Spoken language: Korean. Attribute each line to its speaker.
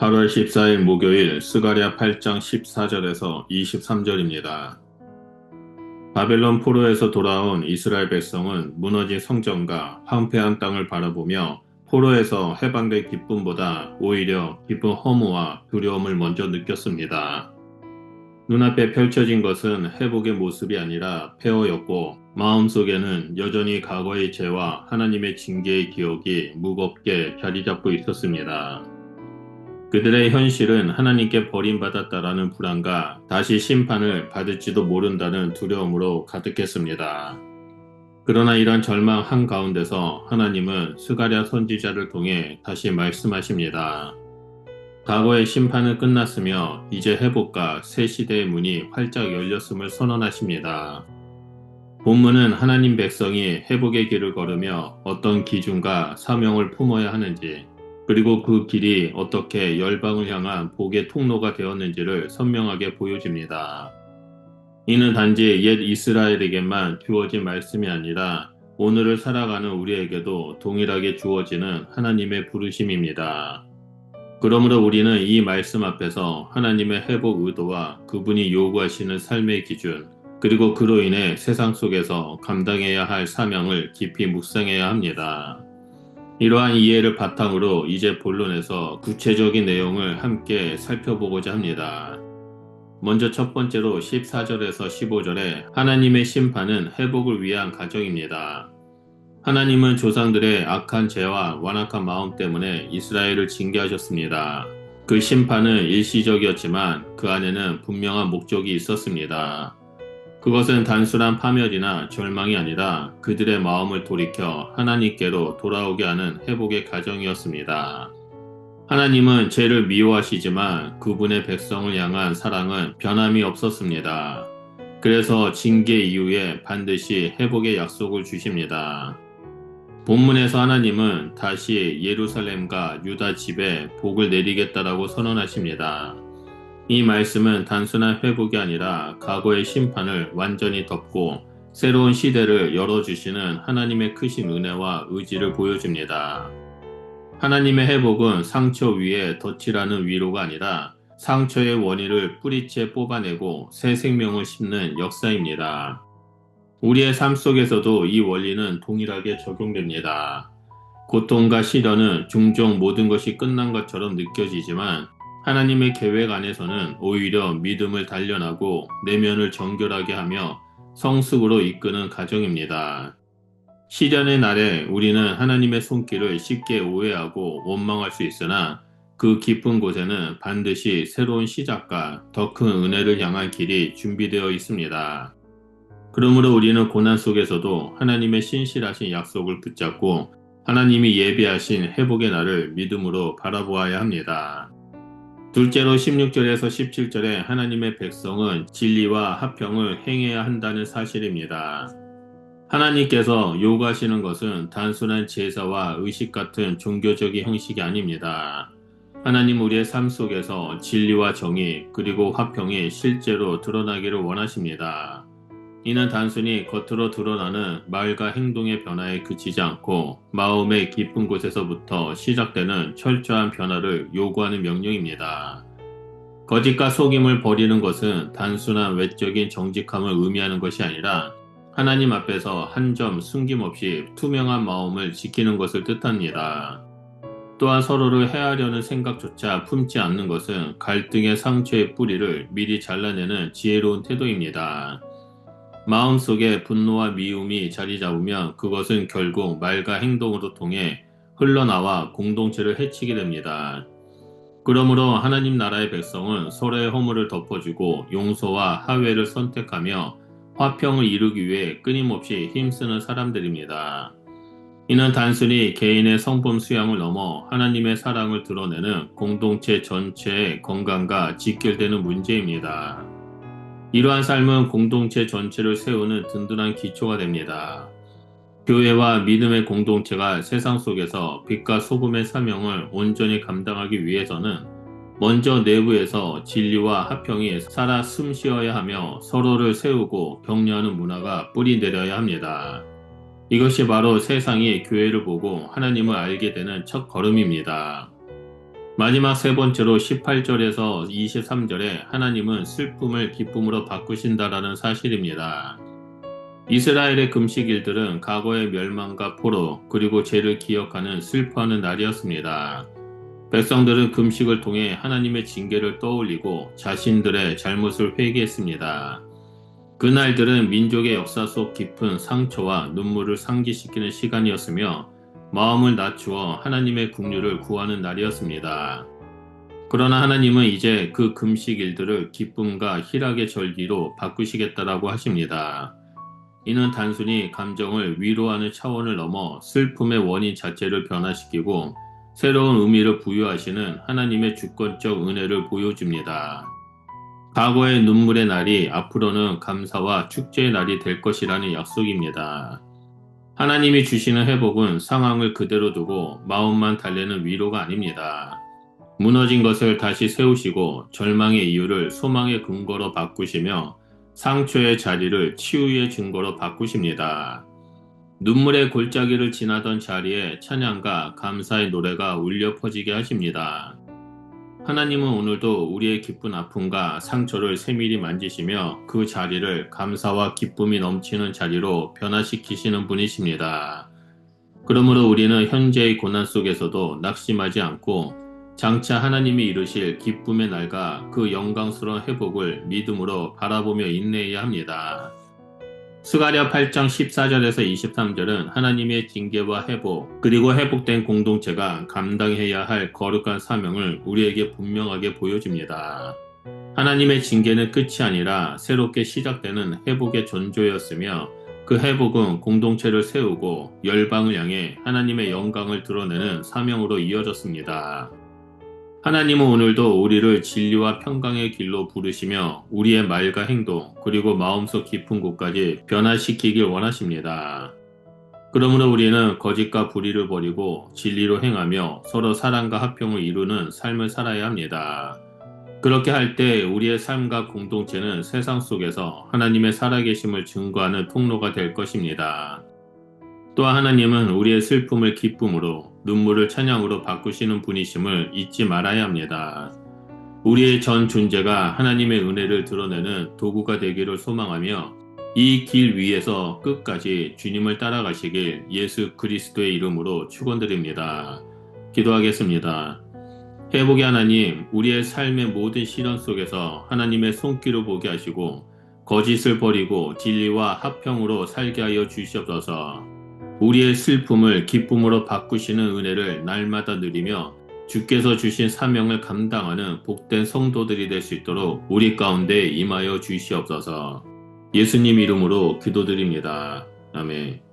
Speaker 1: 8월 14일 목요일 스가랴 8장 14절에서 23절입니다. 바벨론 포로에서 돌아온 이스라엘 백성은 무너진 성전과 황폐한 땅을 바라보며 포로에서 해방될 기쁨보다 오히려 깊은 허무와 두려움을 먼저 느꼈습니다. 눈앞에 펼쳐진 것은 회복의 모습이 아니라 폐허였고 마음속에는 여전히 과거의 죄와 하나님의 징계의 기억이 무겁게 자리 잡고 있었습니다. 그들의 현실은 하나님께 버림받았다라는 불안과 다시 심판을 받을지도 모른다는 두려움으로 가득했습니다. 그러나 이런 절망 한가운데서 하나님은 스가랴 선지자를 통해 다시 말씀하십니다. 과거의 심판은 끝났으며 이제 회복과 새 시대의 문이 활짝 열렸음을 선언하십니다. 본문은 하나님 백성이 회복의 길을 걸으며 어떤 기준과 사명을 품어야 하는지, 그리고 그 길이 어떻게 열방을 향한 복의 통로가 되었는지를 선명하게 보여줍니다. 이는 단지 옛 이스라엘에게만 주어진 말씀이 아니라 오늘을 살아가는 우리에게도 동일하게 주어지는 하나님의 부르심입니다. 그러므로 우리는 이 말씀 앞에서 하나님의 회복 의도와 그분이 요구하시는 삶의 기준, 그리고 그로 인해 세상 속에서 감당해야 할 사명을 깊이 묵상해야 합니다. 이러한 이해를 바탕으로 이제 본론에서 구체적인 내용을 함께 살펴보고자 합니다. 먼저 첫 번째로 14절에서 15절에 하나님의 심판은 회복을 위한 가정입니다. 하나님은 조상들의 악한 죄와 완악한 마음 때문에 이스라엘을 징계하셨습니다. 그 심판은 일시적이었지만 그 안에는 분명한 목적이 있었습니다. 그것은 단순한 파멸이나 절망이 아니라 그들의 마음을 돌이켜 하나님께로 돌아오게 하는 회복의 과정이었습니다. 하나님은 죄를 미워하시지만 그분의 백성을 향한 사랑은 변함이 없었습니다. 그래서 징계 이후에 반드시 회복의 약속을 주십니다. 본문에서 하나님은 다시 예루살렘과 유다 집에 복을 내리겠다라고 선언하십니다. 이 말씀은 단순한 회복이 아니라 과거의 심판을 완전히 덮고 새로운 시대를 열어주시는 하나님의 크신 은혜와 의지를 보여줍니다. 하나님의 회복은 상처 위에 덧칠하는 위로가 아니라 상처의 원인을 뿌리째 뽑아내고 새 생명을 심는 역사입니다. 우리의 삶 속에서도 이 원리는 동일하게 적용됩니다. 고통과 시련은 종종 모든 것이 끝난 것처럼 느껴지지만 하나님의 계획 안에서는 오히려 믿음을 단련하고 내면을 정결하게 하며 성숙으로 이끄는 과정입니다. 시련의 날에 우리는 하나님의 손길을 쉽게 오해하고 원망할 수 있으나 그 깊은 곳에는 반드시 새로운 시작과 더 큰 은혜를 향한 길이 준비되어 있습니다. 그러므로 우리는 고난 속에서도 하나님의 신실하신 약속을 붙잡고 하나님이 예비하신 회복의 날을 믿음으로 바라보아야 합니다. 둘째로 16절에서 17절에 하나님의 백성은 진리와 화평을 행해야 한다는 사실입니다. 하나님께서 요구하시는 것은 단순한 제사와 의식 같은 종교적인 형식이 아닙니다. 하나님 우리의 삶 속에서 진리와 정의 그리고 화평이 실제로 드러나기를 원하십니다. 이는 단순히 겉으로 드러나는 말과 행동의 변화에 그치지 않고 마음의 깊은 곳에서부터 시작되는 철저한 변화를 요구하는 명령입니다. 거짓과 속임을 버리는 것은 단순한 외적인 정직함을 의미하는 것이 아니라 하나님 앞에서 한 점 숨김없이 투명한 마음을 지키는 것을 뜻합니다. 또한 서로를 해하려는 생각조차 품지 않는 것은 갈등의 상처의 뿌리를 미리 잘라내는 지혜로운 태도입니다. 마음속에 분노와 미움이 자리 잡으면 그것은 결국 말과 행동으로 통해 흘러나와 공동체를 해치게 됩니다. 그러므로 하나님 나라의 백성은 서로의 허물을 덮어주고 용서와 화해를 선택하며 화평을 이루기 위해 끊임없이 힘쓰는 사람들입니다. 이는 단순히 개인의 성품 수양을 넘어 하나님의 사랑을 드러내는 공동체 전체의 건강과 직결되는 문제입니다. 이러한 삶은 공동체 전체를 세우는 든든한 기초가 됩니다. 교회와 믿음의 공동체가 세상 속에서 빛과 소금의 사명을 온전히 감당하기 위해서는 먼저 내부에서 진리와 화평이 살아 숨쉬어야 하며 서로를 세우고 격려하는 문화가 뿌리 내려야 합니다. 이것이 바로 세상이 교회를 보고 하나님을 알게 되는 첫 걸음입니다. 마지막 세 번째로 18절에서 23절에 하나님은 슬픔을 기쁨으로 바꾸신다라는 사실입니다. 이스라엘의 금식일들은 과거의 멸망과 포로 그리고 죄를 기억하는 슬퍼하는 날이었습니다. 백성들은 금식을 통해 하나님의 징계를 떠올리고 자신들의 잘못을 회개했습니다. 그날들은 민족의 역사 속 깊은 상처와 눈물을 상기시키는 시간이었으며 마음을 낮추어 하나님의 긍휼을 구하는 날이었습니다. 그러나 하나님은 이제 그 금식일들을 기쁨과 희락의 절기로 바꾸시겠다라고 하십니다. 이는 단순히 감정을 위로하는 차원을 넘어 슬픔의 원인 자체를 변화시키고 새로운 의미를 부여하시는 하나님의 주권적 은혜를 보여줍니다. 과거의 눈물의 날이 앞으로는 감사와 축제의 날이 될 것이라는 약속입니다. 하나님이 주시는 회복은 상황을 그대로 두고 마음만 달래는 위로가 아닙니다. 무너진 것을 다시 세우시고 절망의 이유를 소망의 근거로 바꾸시며 상처의 자리를 치유의 증거로 바꾸십니다. 눈물의 골짜기를 지나던 자리에 찬양과 감사의 노래가 울려 퍼지게 하십니다. 하나님은 오늘도 우리의 기쁜 아픔과 상처를 세밀히 만지시며 그 자리를 감사와 기쁨이 넘치는 자리로 변화시키시는 분이십니다. 그러므로 우리는 현재의 고난 속에서도 낙심하지 않고 장차 하나님이 이루실 기쁨의 날과 그 영광스러운 회복을 믿음으로 바라보며 인내해야 합니다. 스가랴 8장 14절에서 23절은 하나님의 징계와 회복, 그리고 회복된 공동체가 감당해야 할 거룩한 사명을 우리에게 분명하게 보여줍니다. 하나님의 징계는 끝이 아니라 새롭게 시작되는 회복의 전조였으며 그 회복은 공동체를 세우고 열방을 향해 하나님의 영광을 드러내는 사명으로 이어졌습니다. 하나님은 오늘도 우리를 진리와 평강의 길로 부르시며 우리의 말과 행동 그리고 마음속 깊은 곳까지 변화시키길 원하십니다. 그러므로 우리는 거짓과 불의를 버리고 진리로 행하며 서로 사랑과 화평을 이루는 삶을 살아야 합니다. 그렇게 할 때 우리의 삶과 공동체는 세상 속에서 하나님의 살아계심을 증거하는 통로가 될 것입니다. 또한 하나님은 우리의 슬픔을 기쁨으로, 눈물을 찬양으로 바꾸시는 분이심을 잊지 말아야 합니다. 우리의 전 존재가 하나님의 은혜를 드러내는 도구가 되기를 소망하며 이 길 위에서 끝까지 주님을 따라가시길 예수 그리스도의 이름으로 축원드립니다. 기도하겠습니다. 회복의 하나님, 우리의 삶의 모든 시련 속에서 하나님의 손길을 보게 하시고 거짓을 버리고 진리와 화평으로 살게 하여 주시옵소서. 우리의 슬픔을 기쁨으로 바꾸시는 은혜를 날마다 누리며 주께서 주신 사명을 감당하는 복된 성도들이 될 수 있도록 우리 가운데 임하여 주시옵소서. 예수님 이름으로 기도드립니다. 아멘.